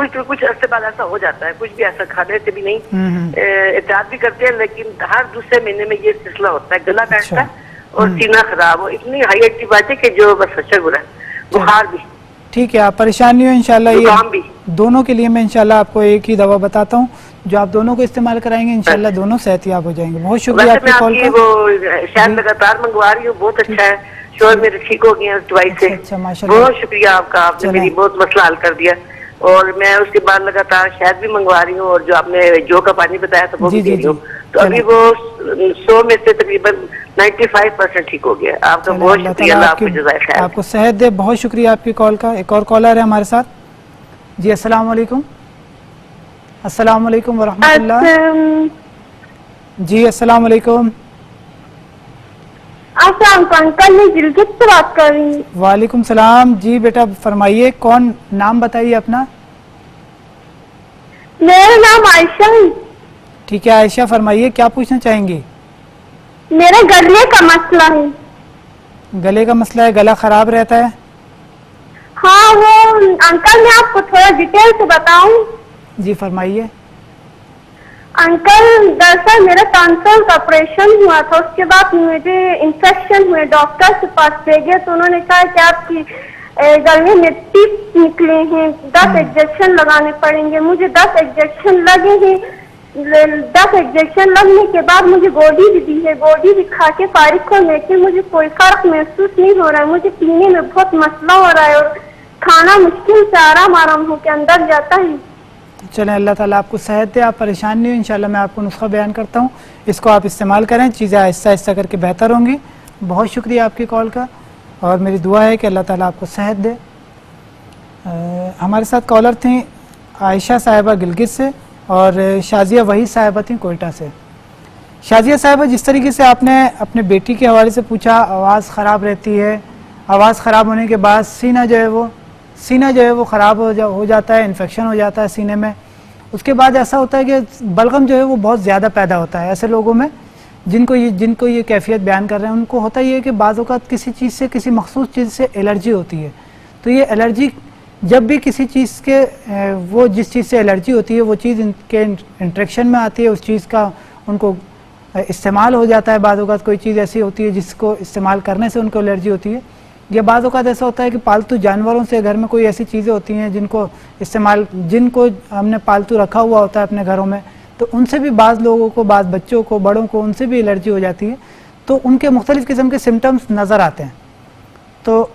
کچھ عرصے بعد ایسا ہو جاتا ہے، کچھ بھی ایسا کھانے سے بھی نہیں، احتیاط بھی کرتے ہیں، لیکن ہر دوسرے مہینے میں یہ سلسلہ ہوتا ہے، گلا بیٹھتا ہے اور سینہ خراب ہو، اتنی ہائی ایٹی بات ہے کہ جو بس اچھا برا ہے، بخار بھی. ٹھیک ہے، آپ پریشان نہیں ہو انشاءاللہ. یہ دونوں کے لیے میں انشاءاللہ آپ کو ایک ہی دوا بتاتا ہوں جو آپ دونوں کو استعمال کرائیں گے انشاءاللہ دونوں صحت یاب ہو جائیں گے. بہت شکریہ آپ کی کال کا. وہ شاید لگاتار منگوا رہی ہوں، بہت اچھا ہے، شوہر میرے ٹھیک ہو گئے ہیں اس دوائی سے. اچھا ماشاءاللہ. بہت شکریہ آپ کا، آپ نے میری بہت مسئلہ حل کر دیا. اور میں اس کے بعد لگاتار شہد بھی منگوا رہی ہوں، اور جو آپ نے جو کا پانی بتایا تھا وہ بھی دے رہی ہوں. تو ابھی وہ 100 میں سے تقریباً 95% ٹھیک ہو گیا. آپ کا بہت شکریہ، اللہ آپ کو جزائے خیر. آپ کو صحت دے. بہت شکریہ آپ کی کال کا. ایک اور کالر ہے ہمارے ساتھ. جی السلام علیکم. السلام علیکم ورحمۃ اللہ. جی السلام علیکم. السلام علیکم انکل، میں گلگت سے بات کر رہی ہوں. وعلیکم السلام. جی بیٹا فرمائیے، کون نام بتائیے اپنا؟ میرا نام عائشہ ہے. ٹھیک ہے عائشہ، فرمائیے کیا پوچھنا چاہیں گی؟ میرے گلے کا مسئلہ ہے. گلے کا مسئلہ ہے، گلا خراب رہتا ہے؟ ہاں وہ انکل میں آپ کو تھوڑا ڈیٹیل سے بتاؤں. جی فرمائیے. انکل دراصل میرا ٹانسل کا آپریشن ہوا تھا، اس کے بعد مجھے انفیکشن ہوئے، ڈاکٹر کے پاس لے گئے تو انہوں نے کہا کہ آپ کی گلے میں ٹیپ نکلے ہیں، 10 انجیکشن لگانے پڑیں گے. مجھے 10 انجیکشن لگے ہیں. 10 انجیکشن لگنے کے بعد مجھے گولی بھی دی ہے، گولی بھی کھا کے فارغ ہو، لیکن مجھے کوئی فرق محسوس نہیں ہو رہا ہے. مجھے پینے میں بہت مسئلہ ہو رہا ہے اور کھانا مشکل سے آرام ہو کے اندر جاتا ہے. چلیں اللہ تعالیٰ آپ کو صحت دے، آپ پریشان نہیں ہو. انشاءاللہ میں آپ کو نسخہ بیان کرتا ہوں، اس کو آپ استعمال کریں، چیزیں آہستہ آہستہ کر کے بہتر ہوں گی. بہت شکریہ آپ کی کال کا، اور میری دعا ہے کہ اللہ تعالیٰ آپ کو صحت دے. ہمارے ساتھ کالر تھیں عائشہ صاحبہ گلگت سے، اور شازیہ وحید صاحبہ تھیں کوئٹہ سے. شازیہ صاحبہ، جس طریقے سے آپ نے اپنے بیٹی کے حوالے سے پوچھا، آواز خراب رہتی ہے، آواز خراب ہونے کے بعد سینہ جو ہے وہ خراب ہو جاتا ہے، انفیکشن ہو جاتا ہے سینے میں. اس کے بعد ایسا ہوتا ہے کہ بلغم جو ہے وہ بہت زیادہ پیدا ہوتا ہے. ایسے لوگوں میں جن کو یہ کیفیت بیان کر رہے ہیں، ان کو ہوتا یہ ہے کہ بعض اوقات کسی چیز سے، کسی مخصوص چیز سے الرجی ہوتی ہے. تو یہ الرجی جب بھی کسی چیز کے وہ جس چیز سے الرجی ہوتی ہے وہ چیز ان کے انٹریکشن میں آتی ہے، اس چیز کا ان کو استعمال ہو جاتا ہے. بعض اوقات کوئی چیز ایسی ہوتی ہے جس کو استعمال کرنے سے ان کو الرجی ہوتی ہے. یا بعض اوقات ایسا ہوتا ہے کہ پالتو جانوروں سے گھر میں کوئی ایسی چیزیں ہوتی ہیں جن کو ہم نے پالتو رکھا ہوا ہوتا ہے اپنے گھروں میں، تو ان سے بھی بعض لوگوں کو، بعض بچوں کو، بڑوں کو، ان سے بھی الرجی ہو جاتی ہے. تو ان کے مختلف قسم کے سمٹمز نظر آتے ہیں. تو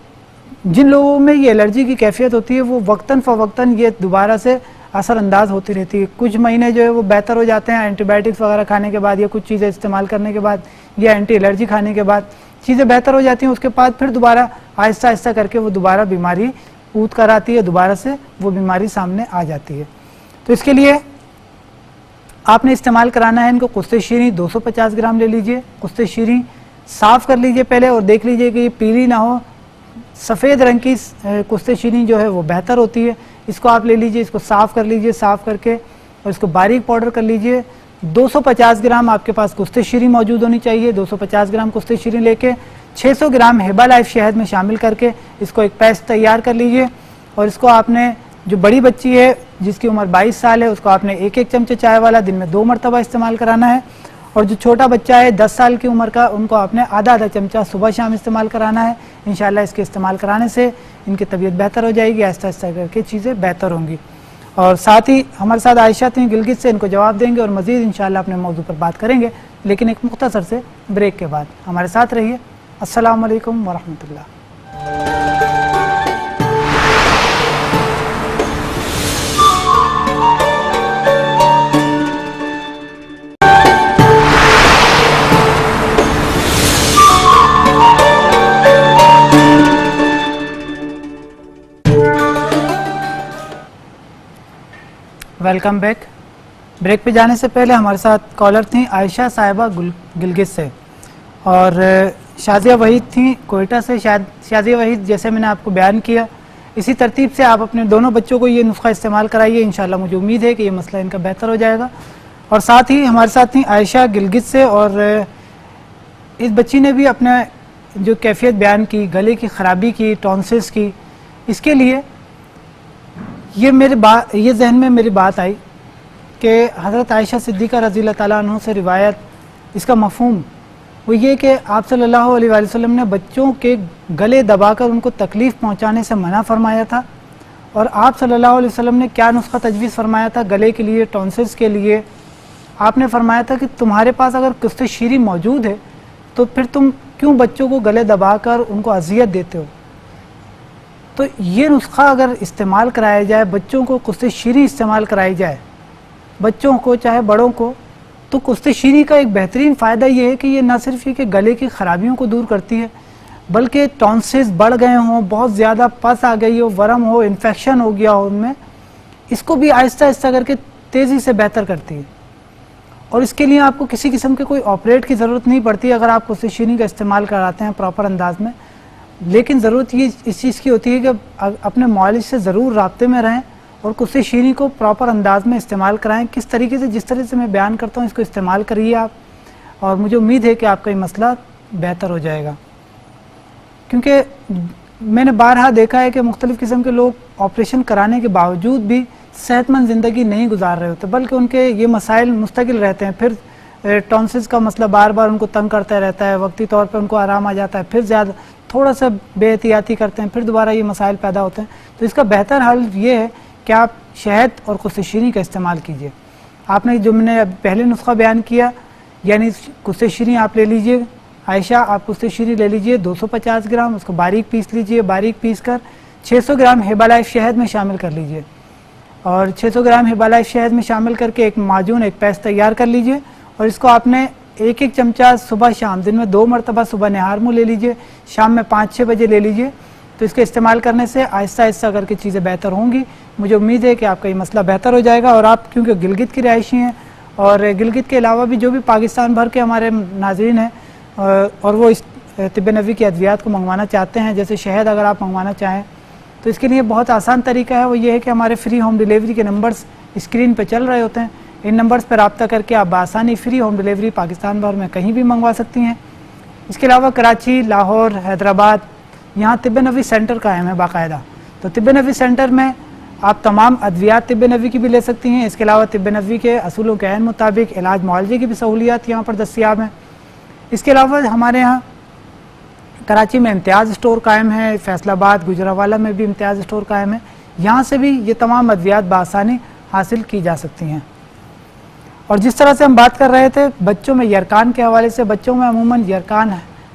جن لوگوں میں یہ الرجی کی کیفیت ہوتی ہے وہ وقتاً فوقتاً یہ دوبارہ سے اثر انداز ہوتی رہتی ہے. کچھ مہینے جو ہے وہ بہتر ہو جاتے ہیں اینٹی بائیوٹکس وغیرہ کھانے کے بعد، یا کچھ چیزیں استعمال کرنے کے بعد، یا اینٹی الرجی کھانے کے بعد چیزیں بہتر ہو جاتی ہیں. اس کے بعد پھر دوبارہ آہستہ آہستہ کر کے وہ دوبارہ بیماری اود کر آتی ہے، دوبارہ سے وہ بیماری سامنے آ جاتی ہے. تو اس کے لیے آپ نے استعمال کرانا ہے ان کو قسط شیریں 250 گرام لے لیجئے. قسط شیریں صاف کر لیجئے پہلے، اور دیکھ لیجئے کہ یہ پیلی نہ ہو، سفید رنگ کی قسط شیریں جو ہے وہ بہتر ہوتی ہے. اس کو آپ لے لیجئے، اس کو صاف کر لیجئے، صاف کر کے اور اس کو باریک پاؤڈر کر لیجئے. 250 گرام آپ کے پاس قسط شیریں موجود ہونی چاہیے. 250 گرام قسط شیریں لے کے 600 گرام ہیبا لائف شہد میں شامل کر کے اس کو ایک پیسٹ تیار کر لیجئے. اور اس کو آپ نے، جو بڑی بچی ہے جس کی عمر 22 سال ہے، اس کو آپ نے ایک چمچہ چائے والا دن میں 2 مرتبہ استعمال کرانا ہے. اور جو چھوٹا بچہ ہے 10 سال کی عمر کا، ان کو آپ نے آدھا چمچہ صبح شام استعمال کرانا ہے. انشاءاللہ اس کے استعمال کرانے سے ان کی طبیعت بہتر ہو جائے گی، آہستہ آہستہ کر کے چیزیں بہتر ہوں گی. اور ساتھ ہی ہمارے ساتھ عائشہ تھیں گلگت سے، ان کو جواب دیں گے اور مزید انشاءاللہ اپنے موضوع پر بات کریں گے، لیکن ایک مختصر سے بریک کے بعد. ہمارے ساتھ رہیے. السلام علیکم ورحمۃ اللہ. Welcome back. بریک پہ جانے سے پہلے ہمارے ساتھ کالر تھیں عائشہ صاحبہ گلگت سے، اور شازیہ وحید تھیں کوئٹہ سے. شازیہ وحید، جیسے میں نے آپ کو بیان کیا، اسی ترتیب سے آپ اپنے دونوں بچوں کو یہ نسخہ استعمال کرائیے. انشاءاللہ مجھے امید ہے کہ یہ مسئلہ ان کا بہتر ہو جائے گا. اور ساتھ ہی ہمارے ساتھ تھیں عائشہ گلگت سے، اور اس بچی نے بھی اپنے جو کیفیت بیان کی، گلے کی خرابی کی، ٹونسلز کی، اس کے لیے یہ ذہن میں میری بات آئی کہ حضرت عائشہ صدیقہ رضی اللہ تعالیٰ عنہ سے روایت، اس کا مفہوم وہ یہ کہ آپ صلی اللہ علیہ وآلہ وسلم نے بچوں کے گلے دبا کر ان کو تکلیف پہنچانے سے منع فرمایا تھا، اور آپ صلی اللہ علیہ وسلم نے کیا نسخہ تجویز فرمایا تھا گلے کے لیے، ٹونسلز کے لیے؟ آپ نے فرمایا تھا کہ تمہارے پاس اگر قسط شیریں موجود ہے تو پھر تم کیوں بچوں کو گلے دبا کر ان کو اذیت دیتے ہو؟ تو یہ نسخہ اگر استعمال کرایا جائے، بچوں کو قسط شیریں استعمال کرائی جائے، بچوں کو چاہے بڑوں کو، تو قسط شیریں کا ایک بہترین فائدہ یہ ہے کہ یہ نہ صرف یہ کہ گلے کی خرابیوں کو دور کرتی ہے، بلکہ ٹونسلز بڑھ گئے ہوں، بہت زیادہ پس آ گئی ہو، ورم ہو، انفیکشن ہو گیا ہو ان میں، اس کو بھی آہستہ آہستہ کر کے تیزی سے بہتر کرتی ہے، اور اس کے لیے آپ کو کسی قسم کے کوئی آپریٹ کی ضرورت نہیں پڑتی اگر آپ قسط شیریں کا استعمال کراتے ہیں پراپر انداز میں۔ لیکن ضرورت یہ اس چیز کی ہوتی ہے کہ اپنے معالج سے ضرور رابطے میں رہیں اور قسط شیریں کو پراپر انداز میں استعمال کرائیں، کس طریقے سے، جس طرح سے میں بیان کرتا ہوں اس کو استعمال کریے آپ، اور مجھے امید ہے کہ آپ کا یہ مسئلہ بہتر ہو جائے گا۔ کیونکہ میں نے بارہا دیکھا ہے کہ مختلف قسم کے لوگ آپریشن کرانے کے باوجود بھی صحت مند زندگی نہیں گزار رہے ہوتے، بلکہ ان کے یہ مسائل مستقل رہتے ہیں، پھر ٹونسلز کا مسئلہ بار بار ان کو تنگ کرتا رہتا ہے، وقتی طور پہ ان کو آرام آ جاتا ہے، پھر زیادہ تھوڑا سا بے احتیاطی کرتے ہیں، پھر دوبارہ یہ مسائل پیدا ہوتے ہیں۔ تو اس کا بہتر حل یہ ہے کہ آپ شہد اور قسط شیریں کا استعمال کیجیے۔ آپ نے جو میں نے پہلے نسخہ بیان کیا، یعنی قسط شیریں آپ لے لیجئے، عائشہ آپ قسط شیریں لے لیجئے 250 گرام، اس کو باریک پیس لیجئے، باریک پیس کر 600 گرام ہیبا لائف شہد میں شامل کر لیجئے، اور 600 گرام ہیبا لائف شہد میں شامل کر کے ایک معجون، ایک پیسٹ تیار کر لیجئے، اور اس کو آپ نے ایک چمچہ صبح شام، دن میں 2 مرتبہ صبح نہار منہ لے لیجئے، شام میں 5-6 بجے لے لیجئے۔ تو اس کے استعمال کرنے سے آہستہ آہستہ کر کے چیزیں بہتر ہوں گی۔ مجھے امید ہے کہ آپ کا یہ مسئلہ بہتر ہو جائے گا، اور آپ کیونکہ گلگت کی رہائشی ہیں، اور گلگت کے علاوہ بھی جو بھی پاکستان بھر کے ہمارے ناظرین ہیں اور وہ اس طب نبوی کی ادویات کو منگوانا چاہتے ہیں، جیسے شہد اگر آپ منگوانا چاہیں تو اس کے لیے بہت آسان طریقہ ہے، وہ یہ ہے کہ ہمارے فری ہوم ڈیلیوری کے نمبرز اسکرین پہ چل رہے ہوتے ہیں، ان نمبرز پر رابطہ کر کے آپ بآسانی فری ہوم ڈیلیوری پاکستان بھر میں کہیں بھی منگوا سکتی ہیں۔ اس کے علاوہ کراچی، لاہور، حیدرآباد، یہاں طب نبوی سینٹر قائم ہے باقاعدہ، تو طب نبوی سینٹر میں آپ تمام ادویات طب نبوی کی بھی لے سکتی ہیں۔ اس کے علاوہ طب نبوی کے اصولوں کے عین مطابق علاج معالجے کی بھی سہولیات یہاں پر دستیاب ہیں۔ اس کے علاوہ ہمارے ہاں کراچی میں امتیاز اسٹور قائم ہے، فیصل آباد، گجرانوالہ میں بھی امتیاز اسٹور قائم ہے، یہاں سے بھی یہ تمام ادویات بآسانی حاصل کی جا سکتی ہیں۔ اور جس طرح سے ہم بات کر رہے تھے بچوں میں یرکان کے حوالے سے، بچوں میں عموماً یرکان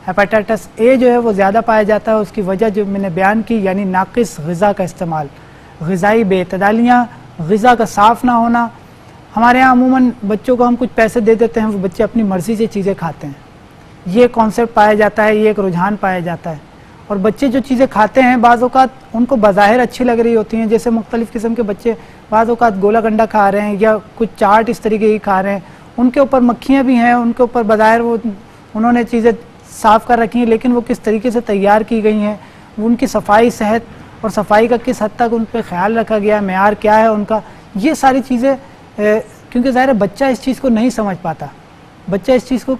ہیپاٹائٹس اے جو ہے وہ زیادہ پایا جاتا ہے، اس کی وجہ جو میں نے بیان کی، یعنی ناقص غذا کا استعمال، غذائی بے اعتدالیاں، غذا کا صاف نہ ہونا۔ ہمارے یہاں عموماً بچوں کو ہم کچھ پیسے دے دیتے ہیں، وہ بچے اپنی مرضی سے چیزیں کھاتے ہیں، یہ کانسیپٹ پایا جاتا ہے، یہ ایک رجحان پایا جاتا ہے، اور بچے جو چیزیں کھاتے ہیں بعض اوقات ان کو بظاہر اچھی لگ رہی ہوتی ہیں، جیسے مختلف قسم کے بچے بعض اوقات گولا گنڈا کھا رہے ہیں یا کچھ چاٹ اس طریقے کی کھا رہے ہیں، ان کے اوپر مکھیاں بھی ہیں، ان کے اوپر بظاہر وہ انہوں نے چیزیں صاف کر رکھی ہیں، لیکن وہ کس طریقے سے تیار کی گئی ہیں، ان کی صفائی، صحت اور صفائی کا کس حد تک ان پہ خیال رکھا گیا ہے، معیار کیا ہے ان کا، یہ ساری چیزیں کیونکہ ظاہر بچہ اس چیز کو نہیں سمجھ پاتا، بچہ اس چیز کو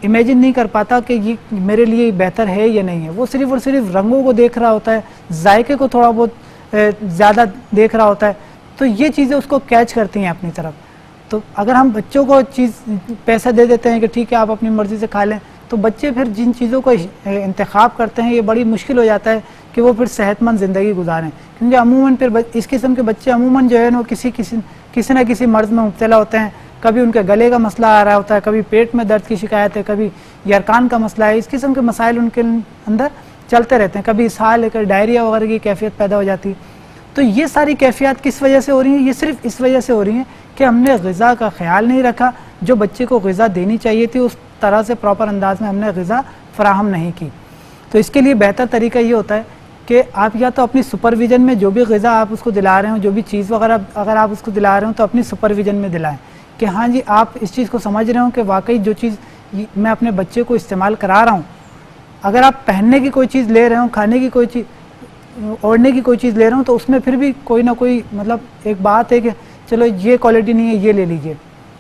امیجن نہیں کر پاتا کہ یہ میرے لیے بہتر ہے یا نہیں ہے، وہ صرف اور صرف رنگوں کو دیکھ رہا ہوتا ہے، ذائقے کو تھوڑا بہت زیادہ دیکھ رہا ہوتا ہے، تو یہ چیزیں اس کو کیچ کرتی ہیں اپنی طرف۔ تو اگر ہم بچوں کو پیسہ دے دیتے ہیں کہ ٹھیک ہے آپ اپنی مرضی سے کھا لیں، تو بچے پھر جن چیزوں کو انتخاب کرتے ہیں یہ بڑی مشکل ہو جاتا ہے کہ وہ پھر صحت مند زندگی گزاریں، کیونکہ عموماً پھر اس قسم کے بچے عموماً جو ہے نا کسی نہ کسی مرض میں مبتلا ہوتے ہیں، کبھی ان کے گلے کا مسئلہ آ رہا ہوتا ہے، کبھی پیٹ میں درد کی شکایت ہے، کبھی یرکان کا مسئلہ ہے، اس قسم کے مسائل ان کے اندر چلتے رہتے ہیں، کبھی اسہال لے کر ڈائریا وغیرہ کی کیفیت پیدا ہو جاتی ہے۔ تو یہ ساری کیفیات کس وجہ سے ہو رہی ہیں؟ یہ صرف اس وجہ سے ہو رہی ہیں کہ ہم نے غذا کا خیال نہیں رکھا، جو بچے کو غذا دینی چاہیے تھی اس طرح سے پراپر انداز میں ہم نے غذا فراہم نہیں کی۔ تو اس کے لیے بہتر طریقہ یہ ہوتا ہے کہ آپ یا تو اپنی سپرویژن میں جو بھی غذا آپ اس کو دلا رہے ہوں، جو بھی چیز وغیرہ اگر آپ اس کو دلا رہے ہوں تو اپنی سپرویژن میں دلائیں کہ ہاں جی آپ اس چیز کو سمجھ رہے ہوں کہ واقعی جو چیز میں اپنے بچے کو استعمال کرا رہا ہوں، اگر آپ پہننے کی کوئی چیز لے رہے ہوں، کھانے کی کوئی چیز، اوڑھنے کی کوئی چیز لے رہے ہوں، تو اس میں پھر بھی کوئی نہ کوئی مطلب ایک بات ہے کہ چلو یہ کوالٹی نہیں ہے یہ لے لیجئے،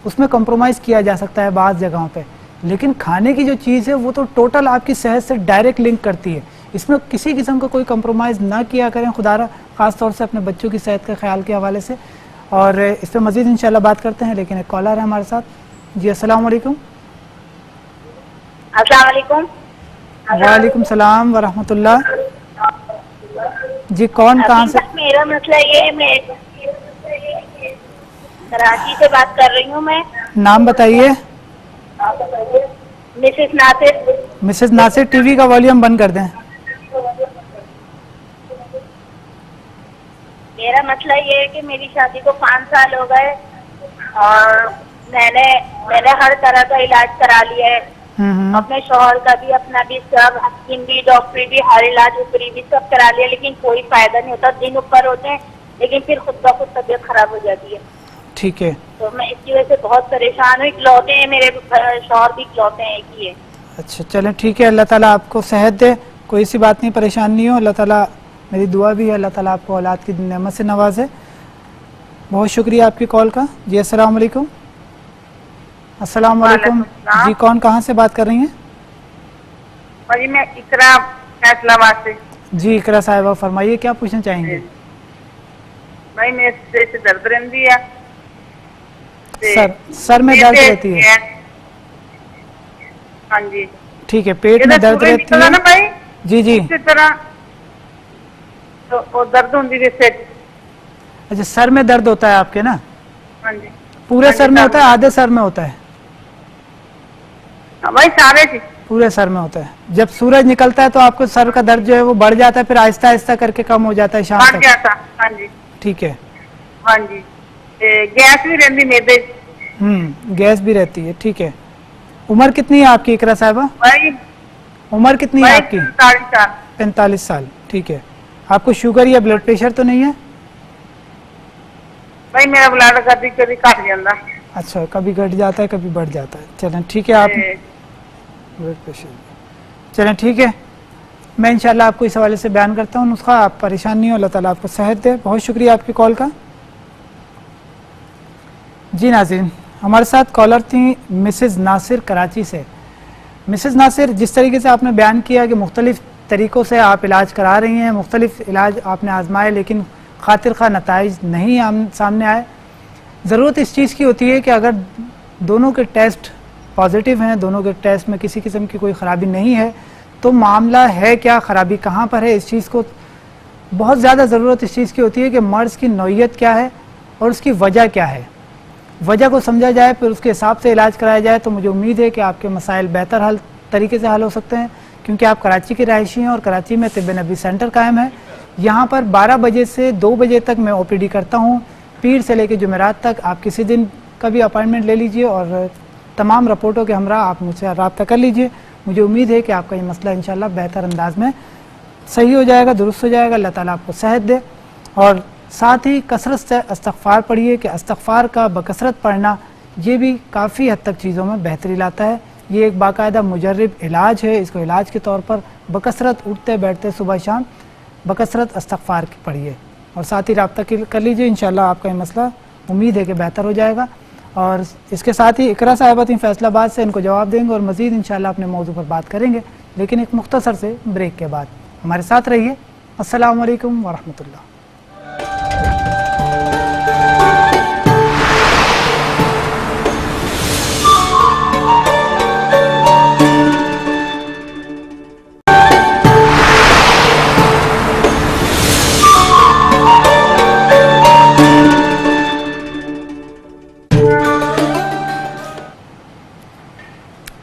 اس میں کمپرومائز کیا جا سکتا ہے بعض جگہوں پہ، لیکن کھانے کی جو چیز ہے وہ تو ٹوٹل آپ کی صحت سے ڈائریکٹ لنک کرتی ہے، اس میں کسی قسم کا کوئی کمپرومائز نہ کیا کریں خدا را، خاص طور سے اپنے بچوں کی صحت کا خیال کے حوالے سے. اور اس پہ مزید انشاءاللہ بات کرتے ہیں، لیکن ایک کالر ہے ہمارے ساتھ. جی السلام علیکم. السلام علیکم. وعلیکم السلام ورحمۃ اللہ. جی کون کہاں سے؟ میرا مسئلہ یہ ہے، میں کراچی سے بات کر رہی ہوں. میں نام بتائیے. مسز ناصر. مسز ناصر ٹی وی کا والیوم بند کر دیں. میرا مسئلہ یہ ہے کہ میری شادی کو 5 سال ہو گئے اور میں نے ہر طرح کا علاج کرا لیا ہے، اپنے شوہر کا بھی، اپنا بھی، سب حکیم بھی، ڈاکٹری بھی، ہر علاج اوپری بھی سب کرا لیا، لیکن کوئی فائدہ نہیں ہوتا. دن اوپر ہوتے ہیں لیکن پھر خود بخود طبیعت خراب ہو جاتی ہے. ٹھیک ہے. تو میں اس کی وجہ سے بہت پریشان ہوں. اکلوتے ہیں میرے شوہر بھی اکلوتے ہیں، ایک ہی ہے. اچھا چلیں ٹھیک ہے، اللہ تعالیٰ آپ کو صحت دے، کوئی سی بات نہیں، پریشان نہیں ہو. اللہ تعالیٰ، میری دعا بھی ہے اللہ تعالیٰ آپ کو اولاد کی نعمت سے نوازے. بہت شکریہ آپ کی کال کا. جی السلام علیکم. السلام علیکم. جی کون کہاں سے بات کر رہی ہیں؟ جی میں اقرا فیصلہ آباد سے. جی اقرا صاحبہ فرمائیے، کیا پوچھنا چاہیں گے؟ بھائی میرے سر سے درد رہتی ہے. سر میں درد رہتی ہے؟ ہاں جی. ٹھیک ہے، پیٹ میں درد رہتی ہے نا بھائی. جی جی. اسی طرح تو درد ہوتی ہے سر. اچھا سر میں درد ہوتا ہے آپ کے نا؟ ہاں جی. پورے سر میں ہوتا ہے آدھے سر میں ہوتا ہے؟ بھائی سارے جی پورے سر میں ہوتا ہے. جب سورج نکلتا ہے تو آپ کو سر کا درد جو ہے وہ بڑھ جاتا ہے، پھر آہستہ آہستہ کر کے کم ہو جاتا ہے شام بڑھ تک؟ جاتا. ہاں جی. ٹھیک ہے. ہاں جی. گیس بھی رہتی میدے. گیس بھی رہتی ہے. ٹھیک ہے. عمر کتنی ہے آپ کی اقرا صاحبہ؟ بھائی عمر کتنی ہے آپ کی؟ 45 سال. 45 سال. ٹھیک ہے. آپ کو شوگر یا بلڈ پریشر تو نہیں ہے؟ بھائی میرا بلڈ کبھی کبھی گھٹ جاتا. اچھا کبھی گھٹ جاتا ہے کبھی بڑھ جاتا ہے. چلیں ٹھیک ہے. آپ بلڈ پریشر، چلیں ٹھیک ہے، میں انشاءاللہ آپ کو اس حوالے سے بیان کرتا ہوں نسخہ. آپ پریشان نہیں ہو، اللہ تعالیٰ آپ کو صحت دے. بہت شکریہ آپ کی کال کا. جی ناظرین، ہمارے ساتھ کالر تھیں مسز ناصر کراچی سے. مسز ناصر، جس طریقے سے آپ نے بیان کیا کہ مختلف طریقوں سے آپ علاج کرا رہی ہیں، مختلف علاج آپ نے آزمائے لیکن خاطر خواہ نتائج نہیں سامنے آئے. ضرورت اس چیز کی ہوتی ہے کہ اگر دونوں کے ٹیسٹ پازیٹیو ہیں، دونوں کے ٹیسٹ میں کسی قسم کی کوئی خرابی نہیں ہے، تو معاملہ ہے کیا، خرابی کہاں پر ہے، اس چیز کو بہت زیادہ ضرورت اس چیز کی ہوتی ہے کہ مرض کی نوعیت کیا ہے اور اس کی وجہ کیا ہے. وجہ کو سمجھا جائے پھر اس کے حساب سے علاج کرایا جائے تو مجھے امید ہے کہ آپ کے مسائل بہتر طریقے سے حل ہو سکتے ہیں، کیونکہ آپ کراچی کے رہائشی ہیں اور کراچی میں طب نبوی سینٹر قائم ہے. یہاں پر 12 بجے سے 2 بجے تک میں او پی ڈی کرتا ہوں، پیر سے لے کے جمعرات تک. آپ کسی دن کا بھی اپائنٹمنٹ لے لیجئے اور تمام رپورٹوں کے ہمراہ آپ مجھ سے رابطہ کر لیجئے. مجھے امید ہے کہ آپ کا یہ مسئلہ انشاءاللہ بہتر انداز میں صحیح ہو جائے گا، درست ہو جائے گا. اللہ تعالیٰ آپ کو صحت دے. اور ساتھ ہی کثرت سے استغفار پڑھیے کہ استغفار کا بکثرت پڑھنا یہ بھی کافی حد تک چیزوں میں بہتری لاتا ہے. یہ ایک باقاعدہ مجرب علاج ہے. اس کو علاج کے طور پر بکثرت اٹھتے بیٹھتے صبح شام بکثرت استغفار کی پڑھیے اور ساتھ ہی رابطہ کر لیجئے. انشاءاللہ آپ کا یہ مسئلہ امید ہے کہ بہتر ہو جائے گا. اور اس کے ساتھ ہی اقرا صاحبہ تھیں فیصلہ آباد سے، ان کو جواب دیں گے اور مزید انشاءاللہ اپنے موضوع پر بات کریں گے، لیکن ایک مختصر سے بریک کے بعد. ہمارے ساتھ رہیے. السلام علیکم ورحمۃ اللہ.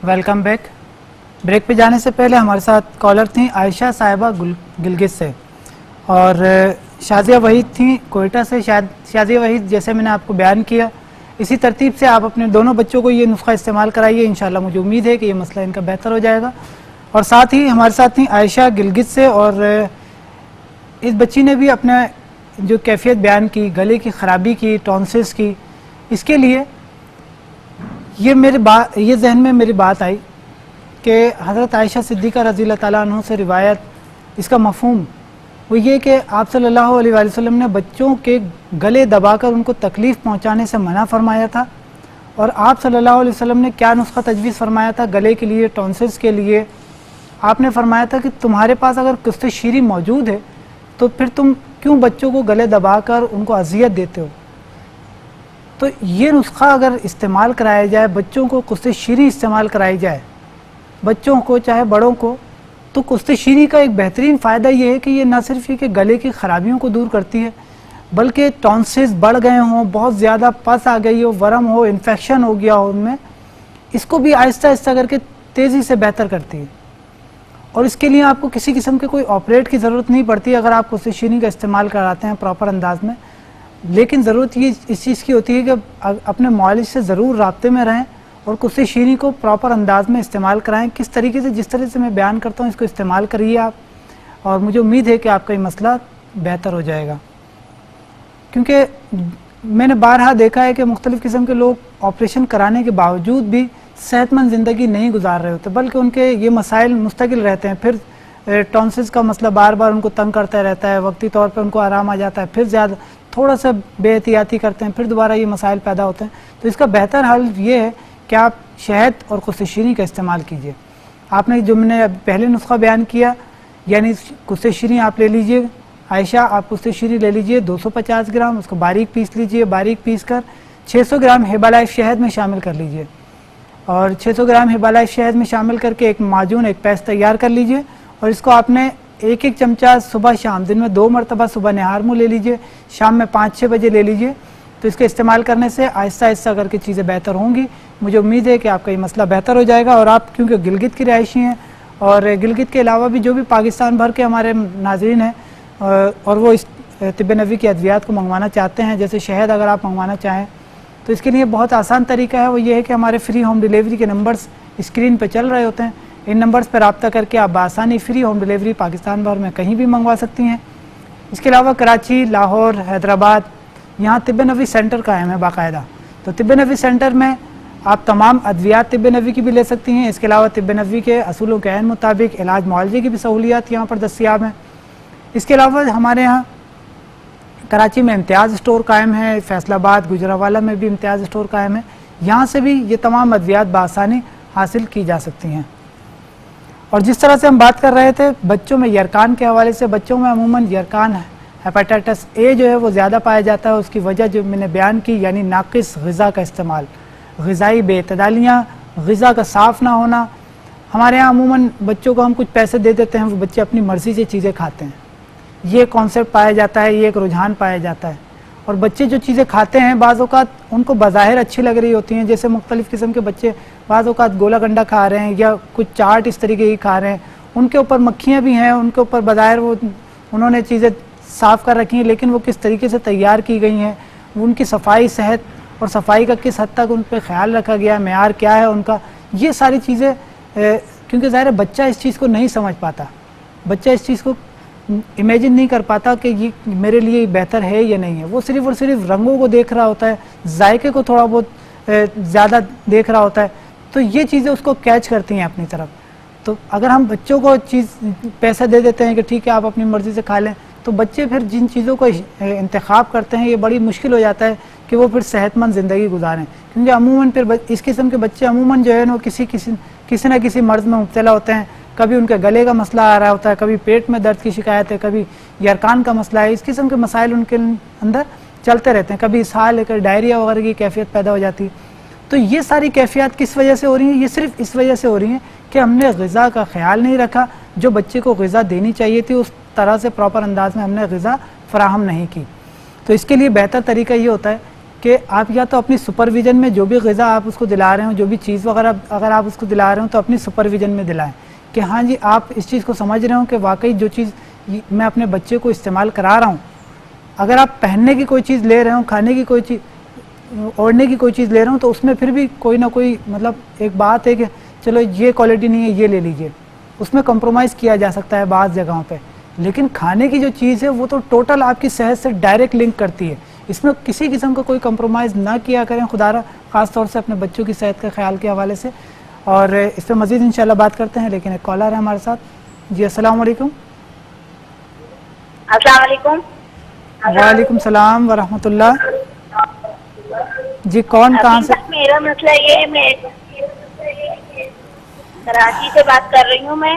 Welcome back. بریک پہ جانے سے پہلے ہمارے ساتھ کالر تھیں عائشہ صاحبہ گلگت سے اور شازیہ وحید تھیں کوئٹہ سے. شازیہ وحید، جیسے میں نے آپ کو بیان کیا اسی ترتیب سے آپ اپنے دونوں بچوں کو یہ نسخہ استعمال کرائیے. انشاءاللہ مجھے امید ہے کہ یہ مسئلہ ان کا بہتر ہو جائے گا. اور ساتھ ہی ہمارے ساتھ تھیں عائشہ گلگت سے اور اس بچی نے بھی اپنا جو کیفیت بیان کی گلے کی خرابی کی، ٹونسلز کی، اس کے لیے یہ ذہن میں میری بات آئی کہ حضرت عائشہ صدیقہ رضی اللہ تعالیٰ عنہ سے روایت، اس کا مفہوم وہ یہ کہ آپ صلی اللہ علیہ وآلہ وسلم نے بچوں کے گلے دبا کر ان کو تکلیف پہنچانے سے منع فرمایا تھا. اور آپ صلی اللہ علیہ وسلم نے کیا نسخہ تجویز فرمایا تھا گلے کے لیے، ٹونسلز کے لیے آپ نے فرمایا تھا کہ تمہارے پاس اگر قسط شیریں موجود ہے تو پھر تم کیوں بچوں کو گلے دبا کر ان کو اذیت دیتے ہو. تو یہ نسخہ اگر استعمال کرایا جائے, بچوں کو قسط شیریں استعمال کرائی جائے, بچوں کو چاہے بڑوں کو, تو قسط شیریں کا ایک بہترین فائدہ یہ ہے کہ یہ نہ صرف یہ کہ گلے کی خرابیوں کو دور کرتی ہے, بلکہ ٹونسلز بڑھ گئے ہوں, بہت زیادہ پس آ گئی ہو, ورم ہو, انفیکشن ہو گیا ہو ان میں, اس کو بھی آہستہ آہستہ کر کے تیزی سے بہتر کرتی ہے. اور اس کے لیے آپ کو کسی قسم کے کوئی آپریٹ کی ضرورت نہیں پڑتی اگر آپ قسط شیریں کا استعمال کراتے ہیں پراپر انداز میں. لیکن ضرورت یہ اس چیز کی ہوتی ہے کہ اپنے معالج سے ضرور رابطے میں رہیں اور قسط شیریں کو پراپر انداز میں استعمال کرائیں. کس طریقے سے, جس طرح سے میں بیان کرتا ہوں اس کو استعمال کریے آپ, اور مجھے امید ہے کہ آپ کا یہ مسئلہ بہتر ہو جائے گا. کیونکہ میں نے بارہا دیکھا ہے کہ مختلف قسم کے لوگ آپریشن کرانے کے باوجود بھی صحت مند زندگی نہیں گزار رہے ہوتے, بلکہ ان کے یہ مسائل مستقل رہتے ہیں. پھر ٹونسلز کا مسئلہ بار بار ان کو تنگ کرتا رہتا ہے, وقتی طور پہ ان کو آرام آ جاتا ہے, پھر زیادہ تھوڑا سا بے احتیاطی کرتے ہیں, پھر دوبارہ یہ مسائل پیدا ہوتے ہیں. تو اس کا بہتر حل یہ ہے کہ آپ شہد اور قسط شیریں کا استعمال کیجیے. آپ نے جو میں نے پہلے نسخہ بیان کیا, یعنی قسط شیریں آپ لے لیجیے, عائشہ آپ قسط شیریں لے لیجیے 250 گرام, اس کو باریک پیس لیجیے, باریک پیس کر 600 گرام ہیبا لائف شہد میں شامل کر لیجیے, اور 600 گرام ہیبا لائف شہد میں شامل کر کے ایک معجون, ایک پیسٹ تیار کر لیجیے. اور اس کو آپ نے ایک چمچہ صبح شام, دن میں 2 مرتبہ صبح نہار منہ لے لیجیے, شام میں 5-6 بجے لے لیجیے. تو اس کے استعمال کرنے سے آہستہ آہستہ کر کے چیزیں بہتر ہوں گی. مجھے امید ہے کہ آپ کا یہ مسئلہ بہتر ہو جائے گا. اور آپ کیونکہ گلگت کی رہائشی ہیں, اور گلگت کے علاوہ بھی جو بھی پاکستان بھر کے ہمارے ناظرین ہیں اور وہ اس طب نبوی کی ادویات کو منگوانا چاہتے ہیں, جیسے شہد اگر آپ منگوانا چاہیں, تو اس کے لیے بہت آسان طریقہ ہے. وہ یہ ہے کہ ہمارے فری ہوم ڈیلیوری کے نمبرز اسکرین پہ چل رہے ہوتے ہیں, ان نمبرز پر رابطہ کر کے آپ بآسانی فری ہوم ڈیلیوری پاکستان بھر میں کہیں بھی منگوا سکتی ہیں. اس کے علاوہ کراچی, لاہور, حیدرآباد, یہاں طب نبوی سینٹر قائم ہے باقاعدہ. تو طب نبوی سینٹر میں آپ تمام ادویات طب نبوی کی بھی لے سکتی ہیں. اس کے علاوہ طب نبوی کے اصولوں کے عین مطابق علاج معالجے کی بھی سہولیات یہاں پر دستیاب ہیں. اس کے علاوہ ہمارے ہاں کراچی میں امتیاز اسٹور قائم ہے, فیصل آباد, گجرانوالہ میں بھی امتیاز اسٹور قائم ہے. یہاں سے بھی یہ تمام ادویات بآسانی حاصل کی جا سکتی ہیں. اور جس طرح سے ہم بات کر رہے تھے بچوں میں یرکان کے حوالے سے, بچوں میں عموماً یرکان ہیپاٹائٹس اے جو ہے وہ زیادہ پایا جاتا ہے. اس کی وجہ جو میں نے بیان کی, یعنی ناقص غذا کا استعمال, غذائی بے اعتدالیاں, غذا کا صاف نہ ہونا. ہمارے ہاں عموماً بچوں کو ہم کچھ پیسے دے دیتے ہیں, وہ بچے اپنی مرضی سے چیزیں کھاتے ہیں. یہ کانسیپٹ پایا جاتا ہے, یہ ایک رجحان پایا جاتا ہے. اور بچے جو چیزیں کھاتے ہیں بعض اوقات ان کو بظاہر اچھی لگ رہی ہوتی ہیں, جیسے مختلف قسم کے بچے بعض اوقات گولا گنڈا کھا رہے ہیں یا کچھ چاٹ اس طریقے کی کھا رہے ہیں, ان کے اوپر مکھیاں بھی ہیں, ان کے اوپر بظاہر وہ انہوں نے چیزیں صاف کر رکھی ہیں, لیکن وہ کس طریقے سے تیار کی گئی ہیں, ان کی صفائی, صحت اور صفائی کا کس حد تک ان پہ خیال رکھا گیا ہے, معیار کیا ہے ان کا, یہ ساری چیزیں کیونکہ ظاہر بچہ اس چیز کو نہیں سمجھ پاتا, بچہ اس چیز کو امیجن نہیں کر پاتا کہ یہ میرے لیے بہتر ہے یا نہیں ہے. وہ صرف اور صرف رنگوں کو دیکھ رہا ہوتا ہے, ذائقے کو تھوڑا بہت زیادہ دیکھ رہا ہوتا ہے, تو یہ چیزیں اس کو کیچ کرتی ہیں اپنی طرف. تو اگر ہم بچوں کو پیسہ دے دیتے ہیں کہ ٹھیک ہے آپ اپنی مرضی سے کھا لیں, تو بچے پھر جن چیزوں کو انتخاب کرتے ہیں یہ بڑی مشکل ہو جاتا ہے کہ وہ پھر صحت مند زندگی گزاریں. کیونکہ عموماً پھر اس قسم کے بچے عموماً جو ہے نا کسی نہ کسی مرض میں مبتلا ہوتے ہیں. کبھی ان کے گلے کا مسئلہ آ رہا ہوتا ہے, کبھی پیٹ میں درد کی شکایت ہے, کبھی یرکان کا مسئلہ ہے. اس قسم کے مسائل ان کے اندر چلتے رہتے ہیں, کبھی اسہال ہے, کبھی ڈائریا وغیرہ کی کیفیت پیدا ہو جاتی ہے. تو یہ ساری کیفیات کس وجہ سے ہو رہی ہیں؟ یہ صرف اس وجہ سے ہو رہی ہیں کہ ہم نے غذا کا خیال نہیں رکھا, جو بچے کو غذا دینی چاہیے تھی اس طرح سے پراپر انداز میں ہم نے غذا فراہم نہیں کی. تو اس کے لیے بہتر طریقہ یہ ہوتا ہے کہ آپ یا تو اپنی سپرویژن میں جو بھی غذا آپ اس کو دلا رہے ہوں, جو بھی چیز وغیرہ اگر آپ اس کو دلا رہے ہوں تو اپنی سپرویژن میں دلائیں کہ ہاں جی آپ اس چیز کو سمجھ رہے ہوں کہ واقعی جو چیز میں اپنے بچے کو استعمال کرا رہا ہوں, اگر آپ پہننے کی کوئی چیز لے رہے ہوں, کھانے کی کوئی چیز, اوڑھنے کی کوئی چیز لے رہے ہوں, تو اس میں پھر بھی کوئی نہ کوئی مطلب ایک بات ہے کہ چلو یہ کوالٹی نہیں ہے یہ لے لیجئے, اس میں کمپرومائز کیا جا سکتا ہے بعض جگہوں پہ. لیکن کھانے کی جو چیز ہے وہ تو ٹوٹل آپ کی صحت سے ڈائریکٹ لنک کرتی ہے, اس میں کسی قسم کا کوئی کمپرومائز نہ کیا کریں خدا را, خاص طور سے اپنے بچوں کی صحت کے خیال کے حوالے سے. اور اس پہ مزید انشاءاللہ بات کرتے ہیں, لیکن ایک کالر ہے ہمارے ساتھ. جی السلام علیکم. السلام علیکم. وعلیکم السلام ورحمۃ اللہ. جی کون کہاں سے؟ میرا مسئلہ یہ ہے, میں کراچی سے بات کر رہی ہوں. میں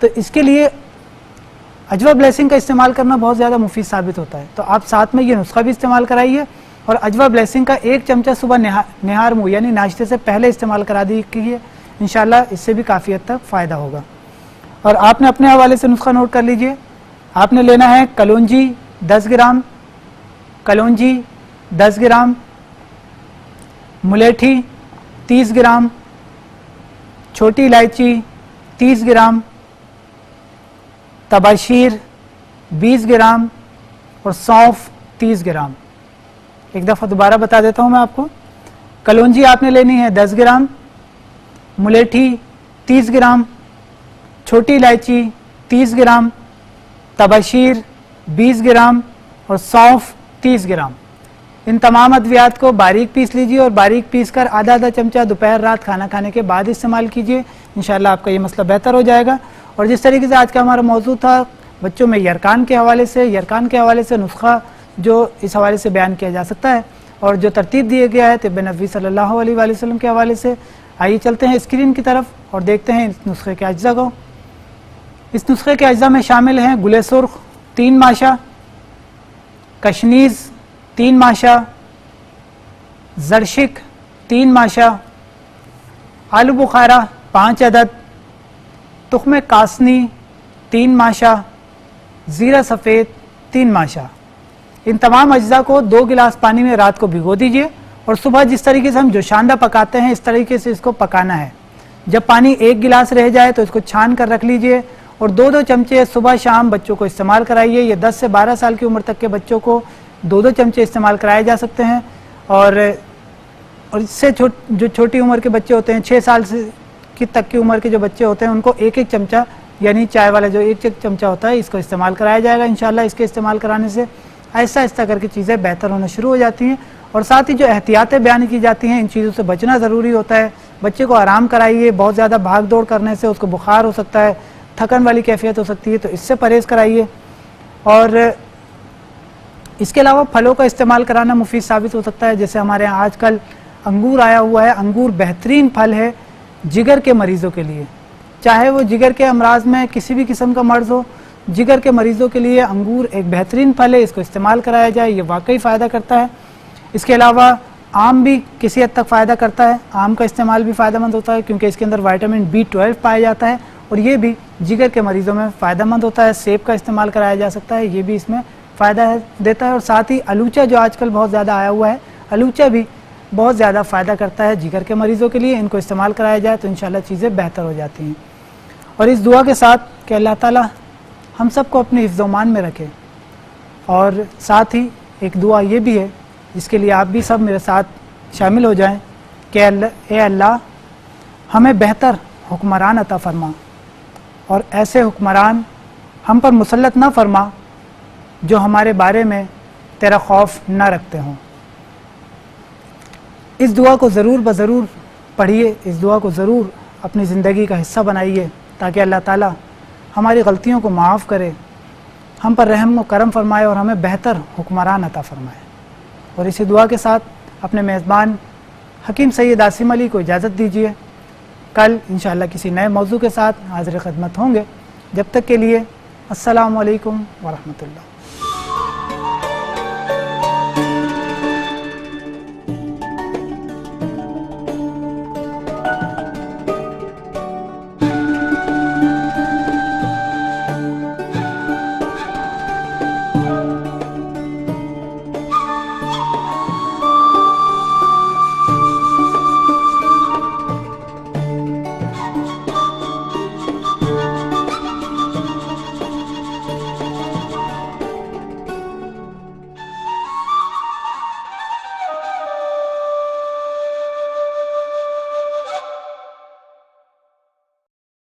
تو اس کے لیے اجوا بلیسنگ کا استعمال کرنا بہت زیادہ مفید ثابت ہوتا ہے. تو آپ ساتھ میں یہ نسخہ بھی استعمال کرائیے اور اجوا بلیسنگ کا 1 چمچہ صبح نہار منہ یعنی ناشتے سے پہلے استعمال کرا دیجیے. انشاءاللہ اس سے بھی کافی حد تک فائدہ ہوگا. اور آپ نے اپنے حوالے سے نسخہ نوٹ کر لیجئے. آپ نے لینا ہے کلونجی 10 گرام، کلونجی 10 گرام، ملیٹھی 30 گرام، چھوٹی الائچی 30 گرام، تباشیر 20 گرام اور سونف 30 گرام. ایک دفعہ دوبارہ بتا دیتا ہوں میں آپ کو. کلونجی آپ نے لینی ہے 10 گرام، ملیٹھی 30 گرام، چھوٹی الائچی 30 گرام، تباشیر 20 گرام اور سونف 30 گرام. ان تمام ادویات کو باریک پیس لیجیے اور باریک پیس کر آدھا چمچہ دوپہر رات کھانا کھانے کے بعد استعمال کیجیے. انشاءاللہ آپ کا یہ مسئلہ بہتر ہو جائے گا. اور جس طریقے سے آج کا ہمارا موضوع تھا بچوں میں یرکان کے حوالے سے نسخہ جو اس حوالے سے بیان کیا جا سکتا ہے اور جو ترتیب دیے گیا ہے طب نبوی صلی اللہ علیہ وآلہ وسلم کے حوالے سے. آئیے چلتے ہیں اسکرین کی طرف اور دیکھتے ہیں اس نسخے کے اجزاء کو. اس نسخے کے اجزاء میں شامل ہیں گلے سرخ 3 ماشا، کشنیز 3 ماشا، زرشک 3 ماشا، آلو بخارا 5 عدد، تخم کاسنی 3 ماشا، زیرہ سفید 3 ماشا. ان تمام اجزاء کو 2 گلاس پانی میں رات کو بھگو دیجئے اور صبح جس طریقے سے ہم جوشاندہ پکاتے ہیں اس طریقے سے اس کو پکانا ہے. جب پانی 1 گلاس رہ جائے تو اس کو چھان کر رکھ لیجئے اور 2 چمچے صبح شام بچوں کو استعمال کرائیے. یہ 10 سے 12 سال کی عمر تک کے بچوں کو 2 چمچے استعمال کرائے جا سکتے ہیں. اور اس سے جو چھوٹی عمر کے بچے ہوتے ہیں 6 سال سے تک کی عمر کے جو بچے ہوتے ہیں ان کو 1 چمچہ یعنی چائے والا جو 1 چمچہ ہوتا ہے اس کو استعمال کرایا جائے گا. انشاءاللہ اس کے استعمال کرانے سے آہستہ آہستہ کر کے چیزیں بہتر ہونا شروع ہو جاتی ہیں. اور ساتھ ہی جو احتیاطیں بیان کی جاتی ہیں ان چیزوں سے بچنا ضروری ہوتا ہے. بچے کو آرام کرائیے. بہت زیادہ بھاگ دوڑ کرنے سے اس کو بخار ہو سکتا ہے، تھکن والی کیفیت ہو سکتی ہے، تو اس سے پرہیز کرائیے. اور اس کے علاوہ پھلوں کا استعمال کرانا مفید ثابت ہو سکتا ہے. جیسے ہمارے ہاں آج کل انگور آیا ہوا ہے. انگور بہترین پھل ہے جگر کے مریضوں کے لیے، چاہے وہ جگر کے امراض میں کسی بھی قسم کا مرض ہو. جگر کے مریضوں کے لیے انگور ایک بہترین پھل ہے. اس کو استعمال کرایا جائے، یہ واقعی فائدہ کرتا ہے. اس کے علاوہ آم بھی کسی حد تک فائدہ کرتا ہے. آم کا استعمال بھی فائدہ مند ہوتا ہے کیونکہ اس کے اندر وائٹامن B12 پایا جاتا ہے اور یہ بھی جگر کے مریضوں میں فائدہ مند ہوتا ہے. سیب کا استعمال کرایا جا سکتا ہے، یہ بھی اس میں فائدہ دیتا ہے. اور ساتھ ہی الوچا جو آج کل بہت زیادہ آیا ہوا ہے، الوچا بھی بہت زیادہ فائدہ کرتا ہے جگر کے مریضوں کے لیے. ان کو استعمال کرایا جائے تو انشاءاللہ چیزیں بہتر ہو جاتی ہیں. اور اس دعا کے ساتھ کہ اللہ تعالی ہم سب کو اپنے حفظ و امان میں رکھے. اور ساتھ ہی ایک دعا یہ بھی ہے جس کے لیے آپ بھی سب میرے ساتھ شامل ہو جائیں کہ اے اللہ ہمیں بہتر حکمران عطا فرما اور ایسے حکمران ہم پر مسلط نہ فرما جو ہمارے بارے میں تیرا خوف نہ رکھتے ہوں. اس دعا کو ضرور بضرور پڑھیے. اس دعا کو ضرور اپنی زندگی کا حصہ بنائیے تاکہ اللہ تعالیٰ ہماری غلطیوں کو معاف کرے، ہم پر رحم و کرم فرمائے اور ہمیں بہتر حکمران عطا فرمائے. اور اسی دعا کے ساتھ اپنے میزبان حکیم سید عاصم علی کو اجازت دیجیے. کل انشاءاللہ کسی نئے موضوع کے ساتھ حاضر خدمت ہوں گے. جب تک کے لیے السلام علیکم ورحمۃ اللہ.